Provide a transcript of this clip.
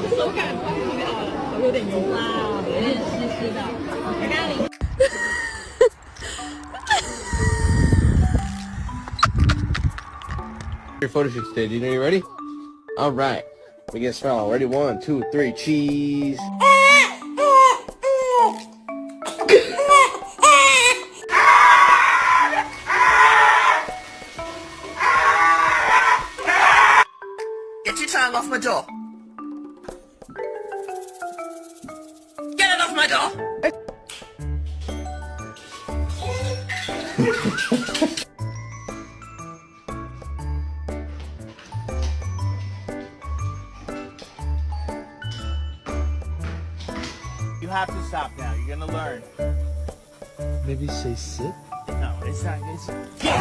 手感方面有点油辣，有点湿湿的。刚刚你。Your photo shoot today. Do you know you're ready? All right. We get smell. Ready? 1, 2, 3. Cheese. Get your tongue off my door. Get it off my door. You have to stop now. You're gonna learn. Maybe say sit? No, it's not. It's... Yeah!